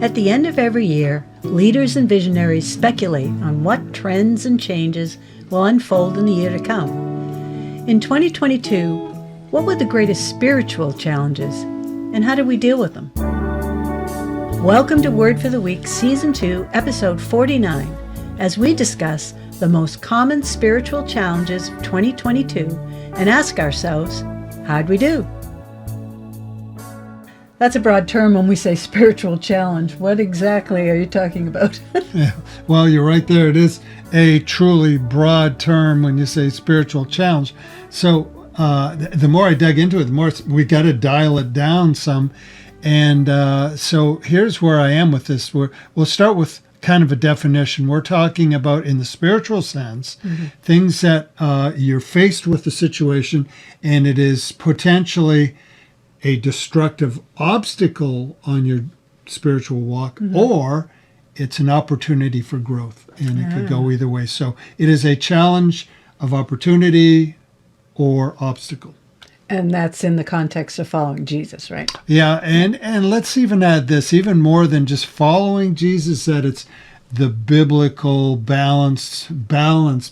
At the end of every year, leaders and visionaries speculate on what trends and changes will unfold in the year to come. In 2022, what were the greatest spiritual challenges, and how did we deal with them? Welcome to Word for the Week, Season 2, Episode 49, as we discuss the most common spiritual challenges of 2022 and ask ourselves, how'd we do? That's a broad term when we say spiritual challenge. What exactly are you talking about? Yeah, well, you're right there. It is a truly broad term when you say spiritual challenge. So the more I dug into it, the more we got to dial it down some. And so here's where I am with this. We'll start with kind of a definition. We're talking about, in the spiritual sense, things that you're faced with the situation, and it is potentially a destructive obstacle on your spiritual walk, or it's an opportunity for growth, and it could go either way. So it is a challenge of opportunity or obstacle. And that's in the context of following Jesus, right? Yeah, and let's even add this, even more than just following Jesus, that it's the biblical, balanced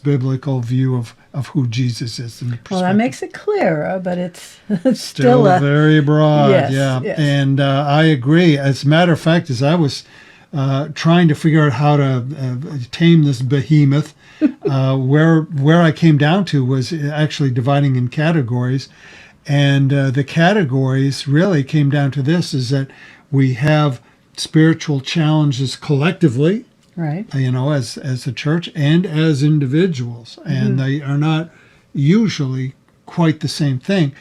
biblical view of who Jesus is. Well, that makes it clearer, but it's still very broad. Yes, yeah, yes. And I agree. As a matter of fact, as I was trying to figure out how to tame this behemoth, where I came down to was actually dividing in categories. And the categories really came down to this, is that we have spiritual challenges collectively, right? As a church and as individuals. And they are not usually quite the same thing.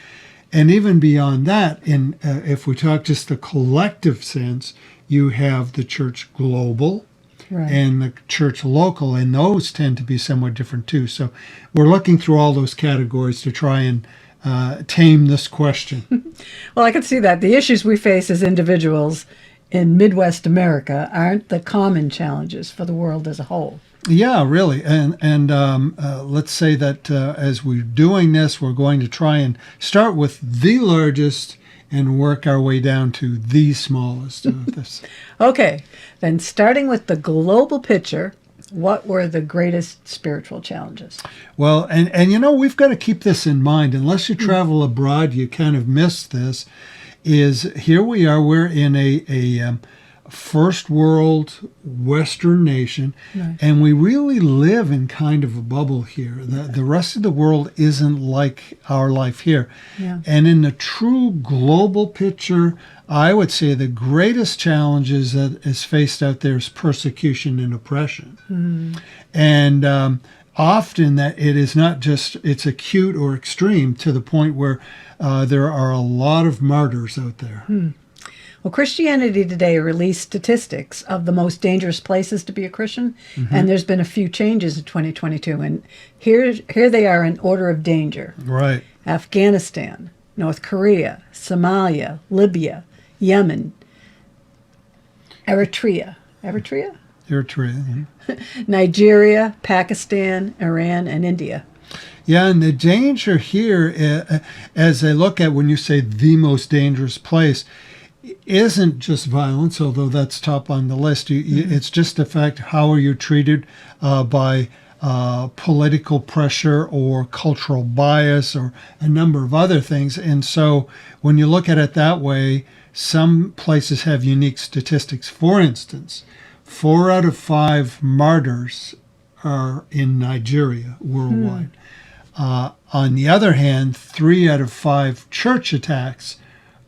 And even beyond that, if we talk just the collective sense, you have the church global, right, and the church local, and those tend to be somewhat different too. So we're looking through all those categories to try and tame this question. Well, I can see that. The issues we face as individuals in Midwest America aren't the common challenges for the world as a whole. Yeah, really. And let's say that as we're doing this, we're going to try and start with the largest and work our way down to the smallest of this. Okay, then starting with the global picture, what were the greatest spiritual challenges? Well, and we've got to keep this in mind. Unless you travel abroad, you kind of miss this. Is here we are, we're in a first world Western nation, right, and we really live in kind of a bubble here. The rest of the world isn't like our life here. Yeah. And in the true global picture, I would say the greatest challenges that is faced out there is persecution and oppression. And often that it is not just, it's acute or extreme to the point where there are a lot of martyrs out there. Well, Christianity Today released statistics of the most dangerous places to be a Christian, and there's been a few changes in 2022. And here they are in order of danger. Right. Afghanistan, North Korea, Somalia, Libya, Yemen, Eritrea, Nigeria, Pakistan, Iran, and India. Yeah, and the danger here, as I look at when you say the most dangerous place, isn't just violence, although that's top on the list. It's just the fact, how are you treated by political pressure or cultural bias or a number of other things. And so when you look at it that way, some places have unique statistics. For instance, 4 out of 5 martyrs are in Nigeria worldwide. On the other hand, 3 out of 5 church attacks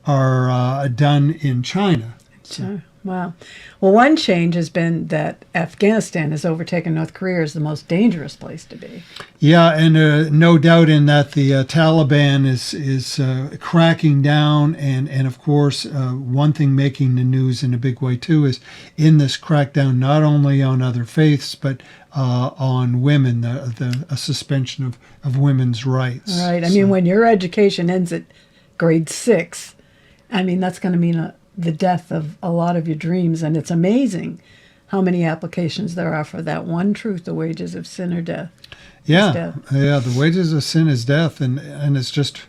are done in China. So. Wow. Well, one change has been that Afghanistan has overtaken North Korea as the most dangerous place to be. Yeah, and no doubt in that the Taliban is cracking down, and of course, one thing making the news in a big way too is in this crackdown not only on other faiths but on women, a suspension of women's rights. Right. I mean, when your education ends at grade 6, I mean, that's going to mean the death of a lot of your dreams. And it's amazing how many applications there are for that one truth: the wages of sin or death. Yeah, the wages of sin is death. And it's just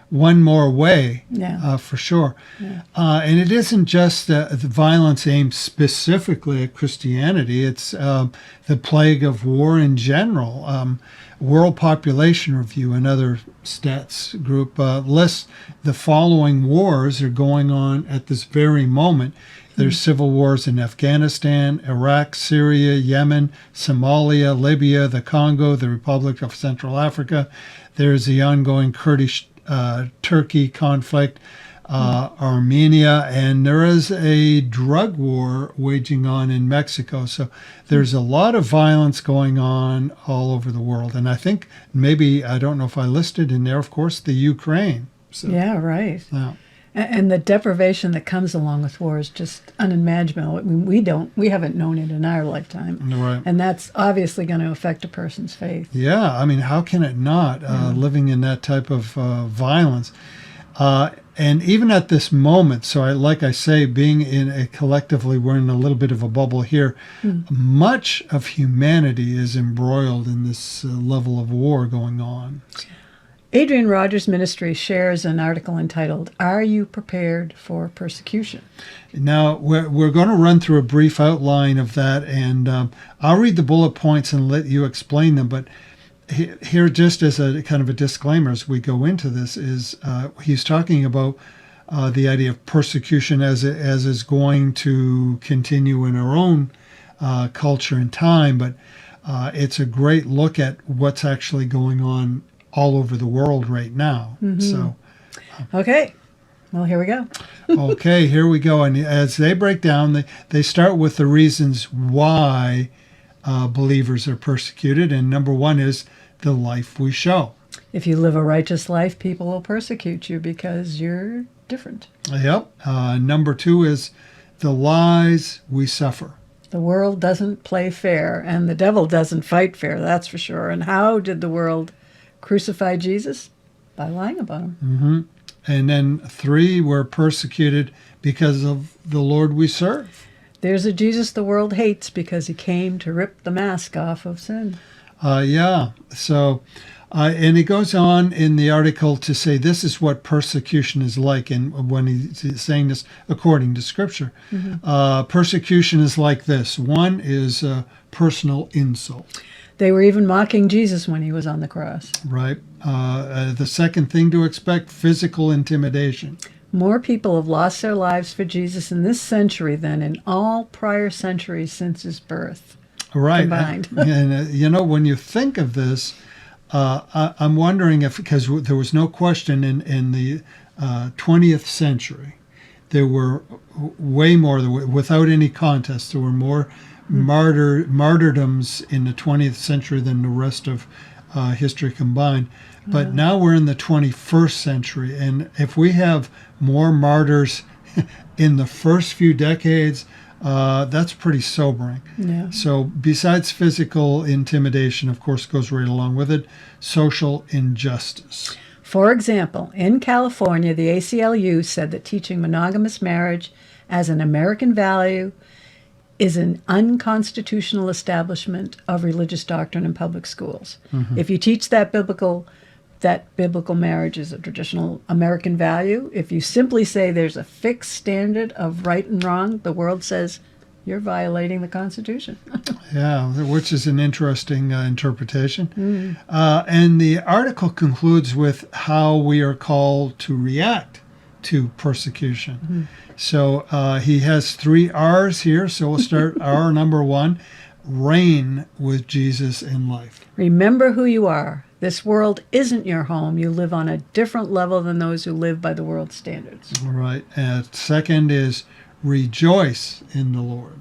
one more way, Yeah. for sure. And it isn't just the violence aimed specifically at Christianity. It's the plague of war in general. World Population Review, another stats group, lists the following wars are going on at this very moment. There's civil wars in Afghanistan, Iraq, Syria, Yemen, Somalia, Libya, the Congo, the Republic of Central Africa. There's the ongoing Kurdish Turkey conflict, Armenia, and there is a drug war waging on in Mexico. So there's a lot of violence going on all over the world. And I think maybe, I don't know if I listed in there, of course, the Ukraine. So, Yeah, right. yeah. And the deprivation that comes along with war is just unimaginable. We haven't known it in our lifetime. Right. And that's obviously going to affect a person's faith. Yeah, I mean, how can it not, living in that type of violence? And even at this moment, so like I say, being in a collectively, we're in a little bit of a bubble here. Much of humanity is embroiled in this level of war going on. Adrian Rogers Ministry shares an article entitled, "Are You Prepared for Persecution?" Now, we're going to run through a brief outline of that, and I'll read the bullet points and let you explain them. But here, just as a kind of a disclaimer as we go into this, is he's talking about the idea of persecution as is going to continue in our own culture and time, but it's a great look at what's actually going on all over the world right now. So, Okay, well, here we go. okay, here we go. And as they break down, they start with the reasons why believers are persecuted. And number one is the life we show. If you live a righteous life, people will persecute you because you're different. Yep. Number two is the lies we suffer. The world doesn't play fair, and the devil doesn't fight fair, that's for sure. And how did the world crucify Jesus? By lying about him. And then three, we're persecuted because of the Lord we serve. There's a Jesus the world hates because he came to rip the mask off of sin. Yeah. So, and it goes on in the article to say this is what persecution is like. And when he's saying this according to Scripture, persecution is like this. One is personal insult. They were even mocking Jesus when he was on the cross. Right. The second thing to expect, physical intimidation. More people have lost their lives for Jesus in this century than in all prior centuries since his birth. Right. Combined. And when you think of this, I'm wondering if, because there was no question in the 20th century, there were way more, without any contest, there were more martyrdoms in the 20th century than the rest of history combined. But now we're in the 21st century, and if we have more martyrs in the first few decades, that's pretty sobering. Yeah. So besides physical intimidation, of course, goes right along with it, social injustice. For example, in California, the ACLU said that teaching monogamous marriage as an American value is an unconstitutional establishment of religious doctrine in public schools. If you teach that biblical marriage is a traditional American value, if you simply say there's a fixed standard of right and wrong, the world says you're violating the Constitution. Yeah, which is an interesting interpretation. And the article concludes with how we are called to react to persecution. So he has 3 R's here. So we'll start R number 1, reign with Jesus in life. Remember who you are. This world isn't your home. You live on a different level than those who live by the world's standards. All right. And second is rejoice in the Lord.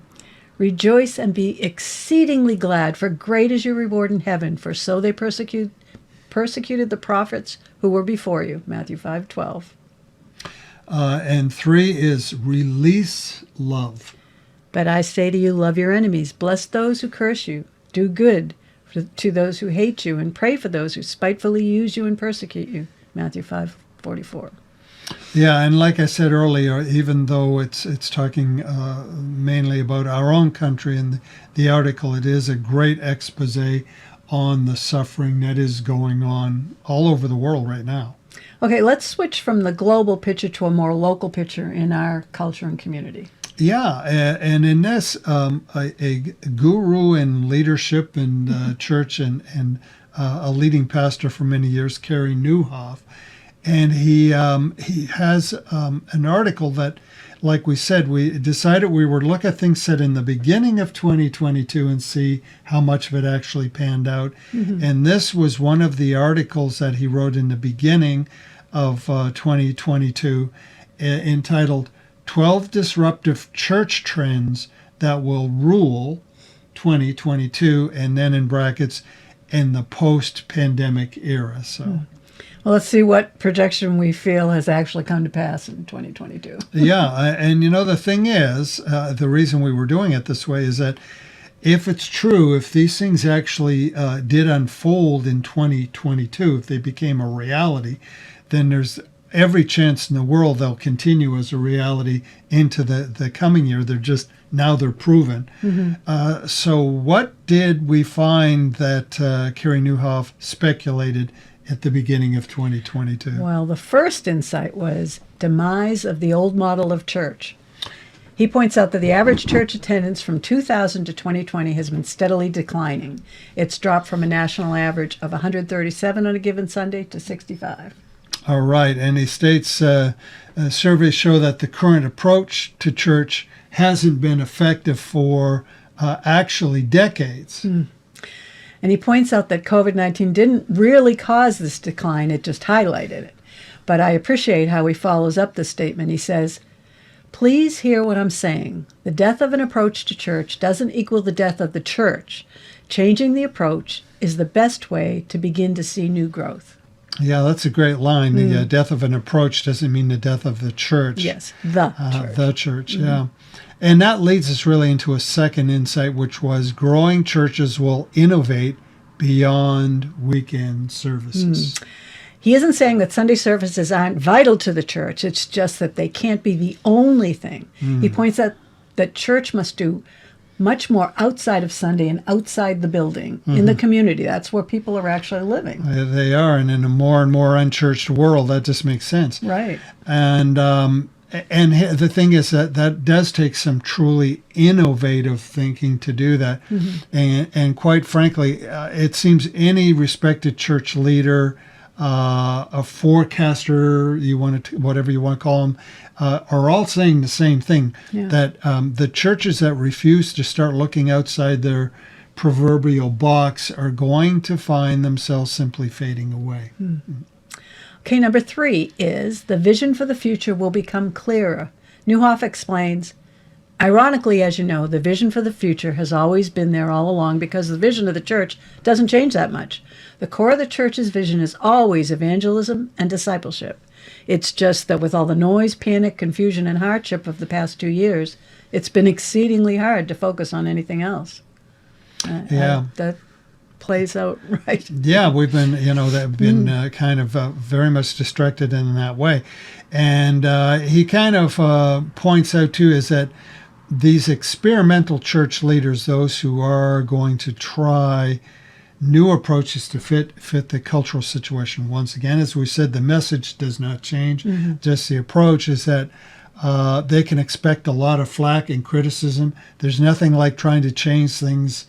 Rejoice and be exceedingly glad, for great is your reward in heaven, for so they persecuted the prophets who were before you. Matthew 5:12. And 3 is release love. But I say to you, love your enemies, bless those who curse you, do good to those who hate you, and pray for those who spitefully use you and persecute you. Matthew 5:44. Yeah, and like I said earlier, even though it's talking mainly about our own country in the article, it is a great expose on the suffering that is going on all over the world right now. Okay, let's switch from the global picture to a more local picture in our culture and community. Yeah, and in this, a guru in leadership and church and a leading pastor for many years, Kerry Newhoff, and he has an article that, like we said, we decided we would look at things said in the beginning of 2022 and see how much of it actually panned out. And this was one of the articles that he wrote in the beginning of 2022, entitled 12 Disruptive Church Trends That Will Rule 2022, and then in brackets, in the post-pandemic era. So, Well, let's see what projection we feel has actually come to pass in 2022. yeah, and the thing is, the reason we were doing it this way is that if it's true, if these things actually did unfold in 2022, if they became a reality, then there's every chance in the world they'll continue as a reality into the coming year. They're proven. So what did we find that Kerry Newhoff speculated at the beginning of 2022? Well, the first insight was demise of the old model of church. He points out that the average church attendance from 2000 to 2020 has been steadily declining. It's dropped from a national average of 137 on a given Sunday to 65. All right, and he states surveys show that the current approach to church hasn't been effective for actually decades. And he points out that COVID-19 didn't really cause this decline, it just highlighted it. But I appreciate how he follows up this statement. He says, "Please hear what I'm saying. The death of an approach to church doesn't equal the death of the church. Changing the approach is the best way to begin to see new growth." Yeah, that's a great line. The death of an approach doesn't mean the death of the church. Yes, the church. The church, yeah. And that leads us really into a second insight, which was growing churches will innovate beyond weekend services. He isn't saying that Sunday services aren't vital to the church. It's just that they can't be the only thing. He points out that church must do much more outside of Sunday and outside the building, in the community. That's where people are actually living. They are, and in a more and more unchurched world, that just makes sense. Right. And the thing is that does take some truly innovative thinking to do that. And quite frankly, it seems any respected church leader, a forecaster, whatever you want to call them, are all saying the same thing, that the churches that refuse to start looking outside their proverbial box are going to find themselves simply fading away. Okay, number 3 is the vision for the future will become clearer. Newhoff explains, ironically, as you know, the vision for the future has always been there all along because the vision of the church doesn't change that much. The core of the church's vision is always evangelism and discipleship. It's just that with all the noise, panic, confusion, and hardship of the past 2 years, it's been exceedingly hard to focus on anything else. That plays out right. Yeah, we've been, kind of very much distracted in that way. And he kind of points out, too, is that these experimental church leaders, those who are going to try new approaches to fit the cultural situation. Once again, as we said, the message does not change. Just the approach is that they can expect a lot of flack and criticism. There's nothing like trying to change things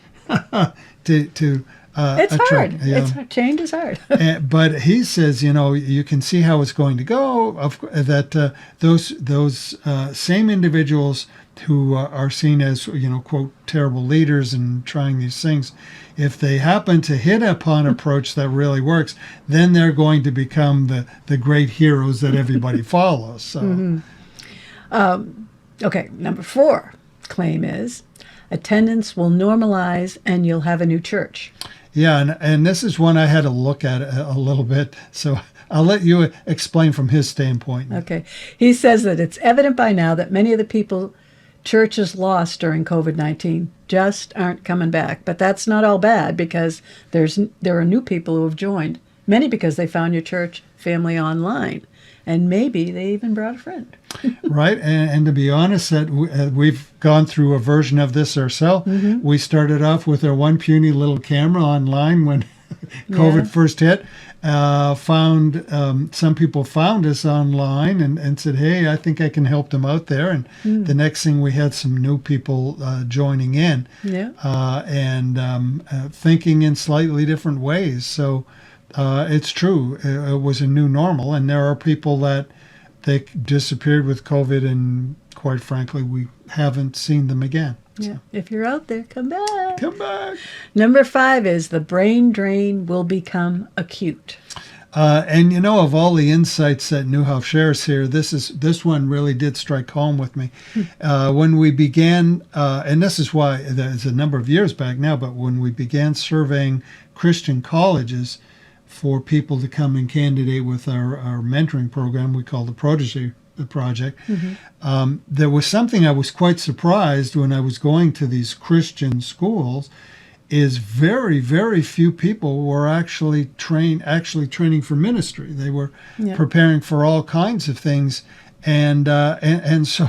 to it's hard. Change is hard. But he says, you can see how it's going to go. That those same individuals who are seen as, quote, terrible leaders and trying these things, if they happen to hit upon an approach that really works, then they're going to become the great heroes that everybody follows. So. Okay, number 4 claim is attendance will normalize and you'll have a new church. Yeah, and this is one I had to look at a little bit, so I'll let you explain from his standpoint. Okay. He says that it's evident by now that many of the people churches lost during COVID-19 just aren't coming back. But that's not all bad because there are new people who have joined, many because they found your church family online. And maybe they even brought a friend. Right. And to be honest, that we've gone through a version of this ourselves. We started off with our one puny little camera online when COVID Yeah. first hit. Found some people found us online and said, "Hey, I think I can help them out there." And the next thing, we had some new people joining in Yeah. and thinking in slightly different ways. So it's true. It was a new normal, and there are people that they disappeared with COVID, and quite frankly, we haven't seen them again. Yeah. If you're out there, come back. Come back. Number 5 is the brain drain will become acute. And you know, of all the insights that Newhoff shares here, this one really did strike home with me. When we began, and this is why it's a number of years back now, but when we began surveying Christian colleges for people to come and candidate with our mentoring program, we call the Protege Project, there was something I was quite surprised when I was going to these Christian schools. Is very, very few people were actually training for ministry. They were preparing for all kinds of things, and so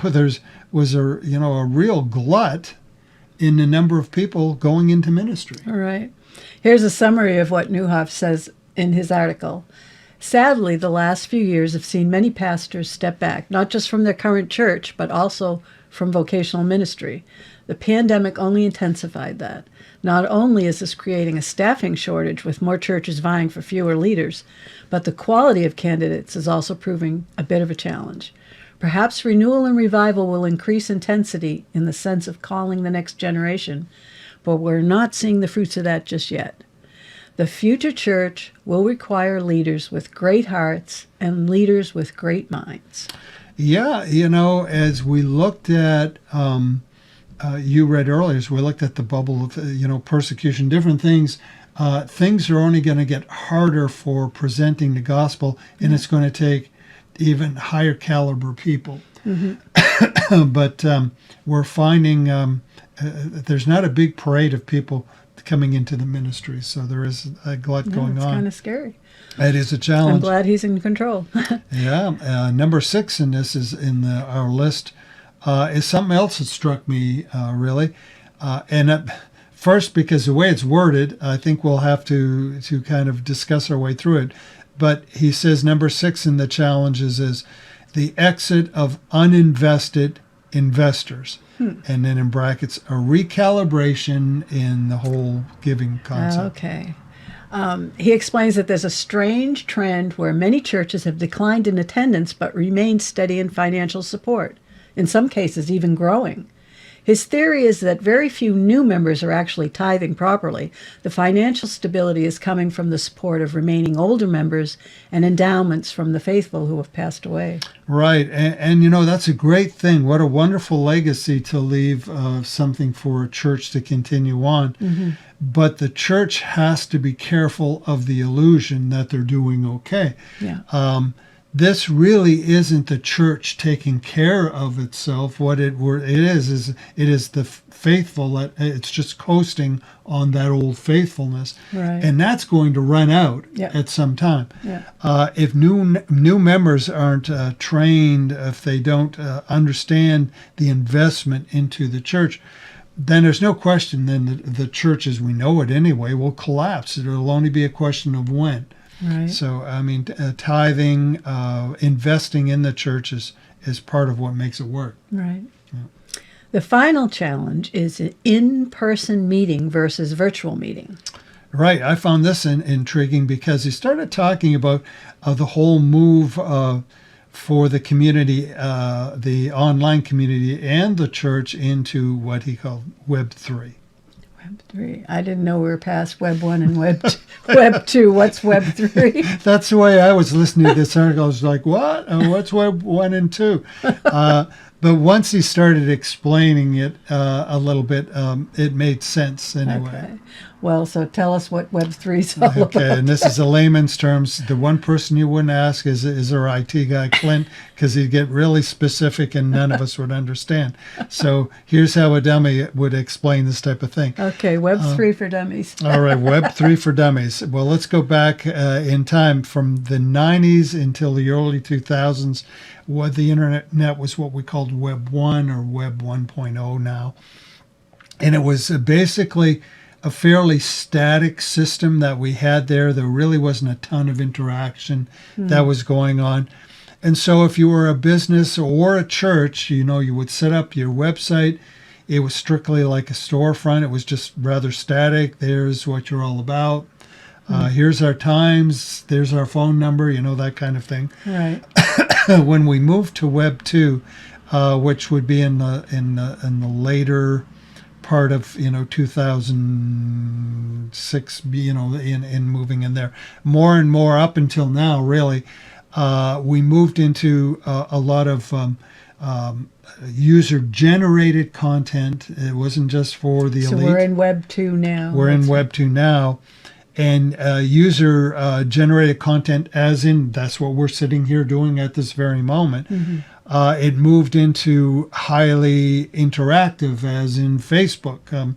was a real glut in the number of people going into ministry. All right. Here's a summary of what Newhoff says in his article. Sadly, the last few years have seen many pastors step back, not just from their current church, but also from vocational ministry. The pandemic only intensified that. Not only is this creating a staffing shortage with more churches vying for fewer leaders, but the quality of candidates is also proving a bit of a challenge. Perhaps renewal and revival will increase intensity in the sense of calling the next generation, but we're not seeing the fruits of that just yet. The future church will require leaders with great hearts and leaders with great minds. Yeah, as we looked at, you read earlier, as we looked at the bubble of, persecution, different things, things are only going to get harder for presenting the gospel, and it's going to take even higher caliber people. But we're finding there's not a big parade of people coming into the ministry, so there is a glut going It's on. kind of scary. It is a I'm challenge. glad he's in control. Yeah, number 6 in this is in our list is something else that struck me really, and first because the way it's worded, I think we'll have to kind of discuss our way through it. But he says number 6 in the challenges is the exit of uninvested investors, and then in brackets a recalibration in the whole giving concept. Okay. He explains that there's a strange trend where many churches have declined in attendance but remained steady in financial support, in some cases even growing. His theory is that very few new members are actually tithing properly. The financial stability is coming from the support of remaining older members and endowments from the faithful who have passed away. Right, and that's a great thing. What a wonderful legacy to leave something for a church to continue on. But the church has to be careful of the illusion that they're doing okay. Yeah. This really isn't the church taking care of itself. What it is it is the faithful that it's just coasting on that old faithfulness, Right. and that's going to run out Yeah. at some time. Yeah. If new members aren't trained, if they don't understand the investment into the church, then there's no question. Then the church, as we know it anyway, will collapse. It'll only be a question of when. Right. So, I mean, tithing, investing in the church is part of what makes it work. Right. The final challenge is an in-person meeting versus virtual meeting. Right. I found this intriguing because he started talking about the whole move for the community, the online community and the church into what he called Web 3. Web 3. I didn't know we were past Web 1 and Web 2. What's Web 3? That's the way I was listening to this article. I was like, what? What's Web 1 and 2? But once he started explaining it a little bit, it made sense anyway. Okay. Well, so tell us what Web 3 is all about. Okay, and this is a layman's terms. The one person you wouldn't ask is our IT guy, Clint, because he'd get really specific and none of us would understand. So here's how a dummy would explain this type of thing. Okay, Web 3 for dummies. All right, Web 3 for dummies. Well, let's go back in time from the 90s until the early 2000s. What the internet was what we called Web 1 or Web 1.0 now. And it was basically a fairly static system that we had there. There really wasn't a ton of interaction that was going on. And so if you were a business or a church, you would set up your website. It was strictly like a storefront. It was just rather static. There's what you're all about. Here's our times. There's our phone number, that kind of thing. Right. When we moved to Web 2, which would be in the later part of 2006, in moving in there, more and more up until now, really, we moved into a lot of user-generated content. It wasn't just for the elite. So we're in Web 2 now. We're in Web 2 now. And user-generated content, as in that's what we're sitting here doing at this very moment. It moved into highly interactive, as in Facebook.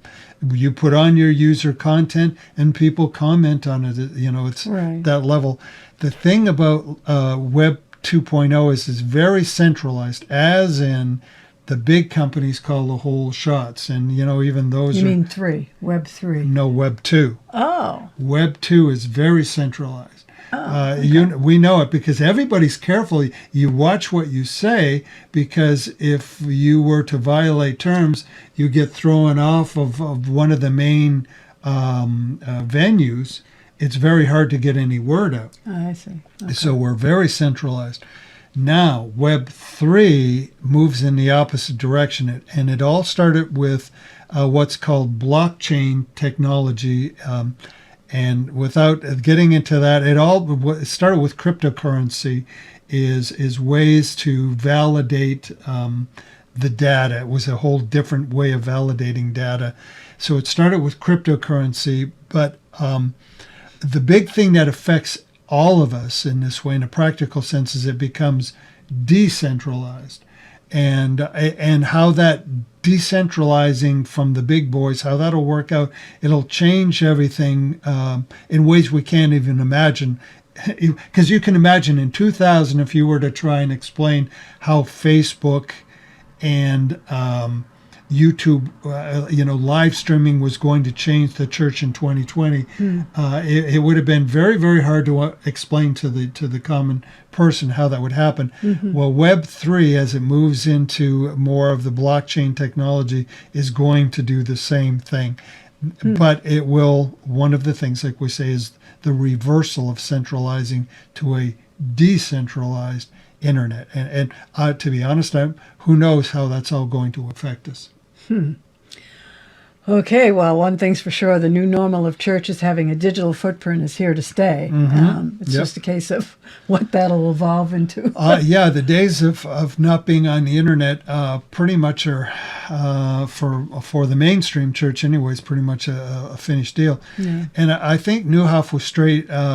You put on your user content and people comment on it. It's Right. that level. The thing about Web 2.0 is it's very centralized, as in the big companies call the whole shots. And, even those You mean 3, Web 3. No, Web 2. Oh. Web 2 is very centralized. Okay. We know it because everybody's careful. You watch what you say, because if you were to violate terms, you get thrown off of one of the main venues. It's very hard to get any word out. Oh, I see. Okay. So we're very centralized. Now, Web 3 moves in the opposite direction, and it all started with what's called blockchain technology. And without getting into that, it started with cryptocurrency, is ways to validate the data. It was a whole different way of validating data. So it started with cryptocurrency, but the big thing that affects all of us in this way, in a practical sense, is it becomes decentralized. And how that decentralizing from the big boys, how that'll work out, it'll change everything in ways we can't even imagine. Because you can imagine in 2000, if you were to try and explain how Facebook and YouTube, live streaming was going to change the church in 2020. It would have been very, very hard to explain to the common person how that would happen. Well, Web 3, as it moves into more of the blockchain technology, is going to do the same thing. But it will, one of the things, like we say, is the reversal of centralizing to a decentralized internet. And to be honest, who knows how that's all going to affect us. Okay, well, one thing's for sure, the new normal of churches having a digital footprint is here to stay. It's just a case of what that'll evolve into. The days of not being on the internet pretty much are, for the mainstream church anyways, pretty much a finished deal. Yeah. And I think Newhoff was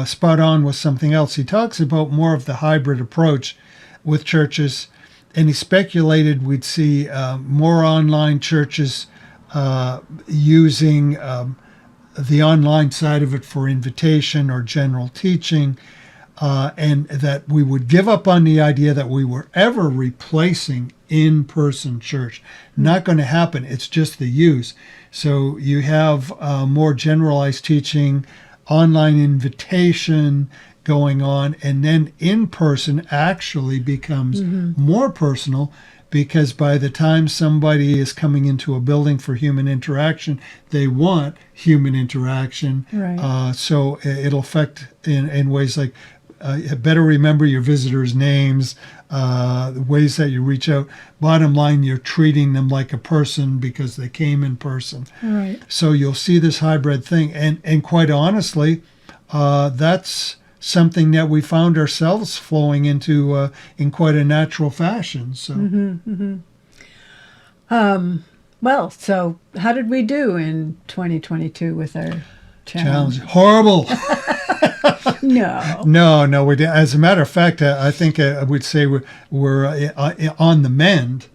spot on with something else. He talks about more of the hybrid approach with churches, and he speculated we'd see more online churches using the online side of it for invitation or general teaching, and that we would give up on the idea that we were ever replacing in-person church. Not going to happen. It's just the use. So you have more generalized teaching, online invitation going on, and then in-person actually becomes more personal, because by the time somebody is coming into a building for human interaction, they want human interaction. Right. So it'll affect in ways like better remember your visitors' names, the ways that you reach out. Bottom line, you're treating them like a person because they came in person. Right. So you'll see this hybrid thing. And quite honestly, that's something that we found ourselves flowing into in quite a natural fashion. So, Well, so how did we do in 2022 with our challenge? Horrible. No. No, we did. As a matter of fact, I think I would say we're on the mend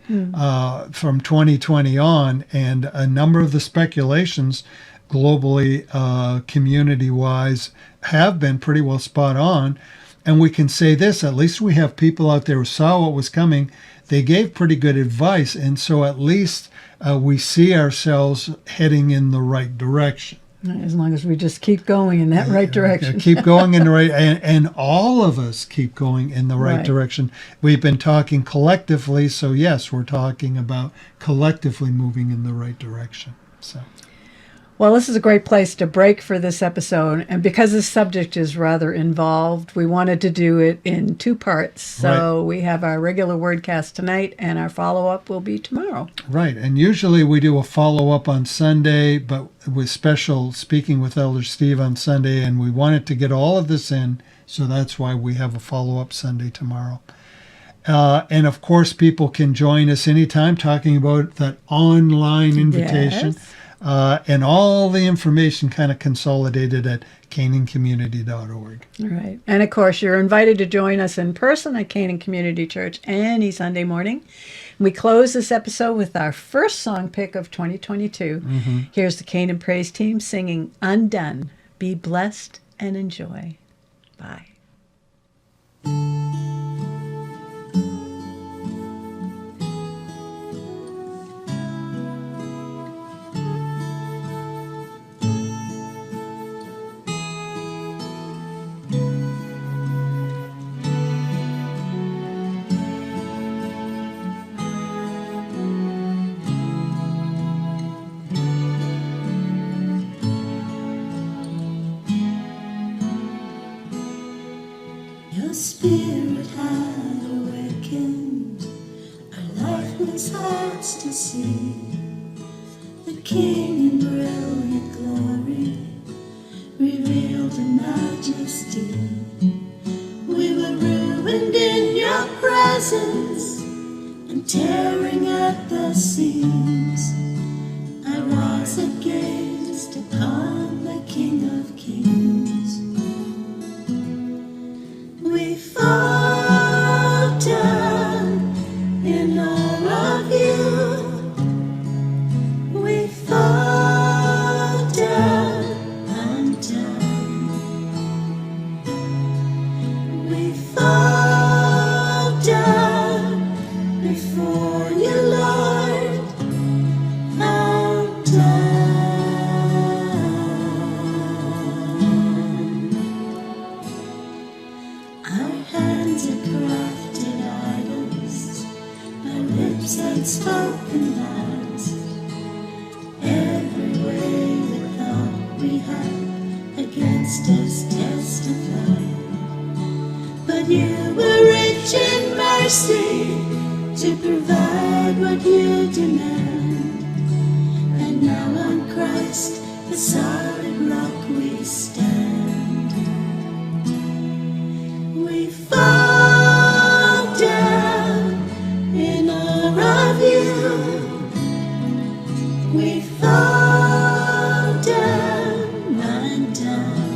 from 2020 on, and a number of the speculations globally, community-wise, have been pretty well spot on. And we can say this, at least we have people out there who saw what was coming. They gave pretty good advice. And so at least we see ourselves heading in the right direction. As long as we just keep going in that right direction. Keep going in the right, and all of us keep going in the right Right. direction. We've been talking collectively, so yes, we're talking about collectively moving in the right direction. So. Well, this is a great place to break for this episode. And because this subject is rather involved, we wanted to do it in 2 parts. So we have our regular wordcast tonight, and our follow-up will be tomorrow. Right, and usually we do a follow-up on Sunday, but with special speaking with Elder Steve on Sunday, and we wanted to get all of this in, so that's why we have a follow-up Sunday tomorrow. And of course, people can join us anytime talking about that online invitation. Yes. And all the information kind of consolidated at canancommunity.org. All right. And of course, you're invited to join us in person at Canaan Community Church any Sunday morning. We close this episode with our first song pick of 2022. Here's the Canaan Praise Team singing Undone. Be blessed and enjoy. Bye. Your spirit had awakened our lifeless hearts to see the King in brilliant glory, revealed in majesty. We were ruined in your presence and tearing at the seams. I rise and gazed upon the King of Kings. We fall down in awe of you. We fall down undone. We fall down before you, Lord, undone. Our hands had crafted idols, our lips had spoken lies. Every way we thought we had against us testified. But you were rich in mercy to provide what you demand. And now on Christ, the solid rock we stand. We fall down in awe of you. We fall down undone.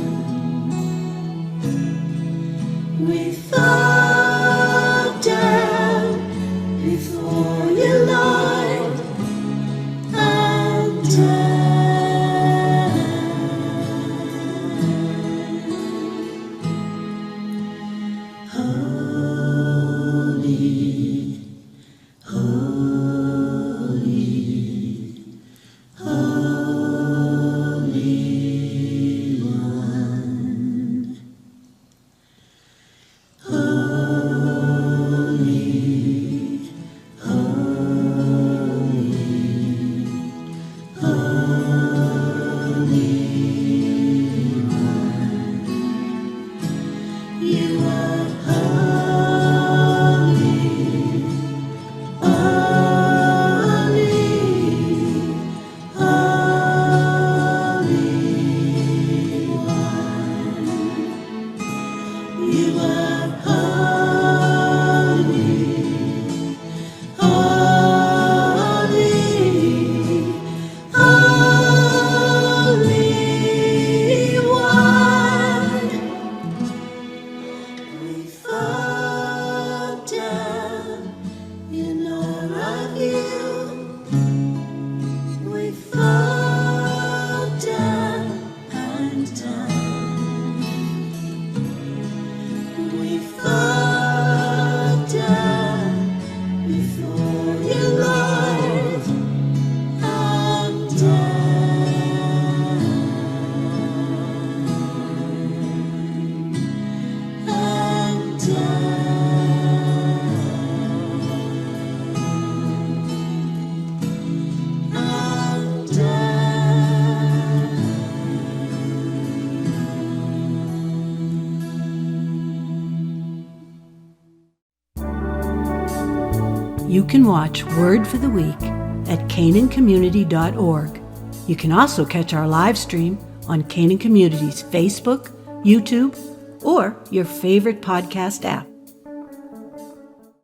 We fall down before you, Lord, undone. Holy, holy, holy. you can watch Word for the Week at canancommunity.org. You can also catch our live stream on Canaan Community's Facebook, YouTube, or your favorite podcast app.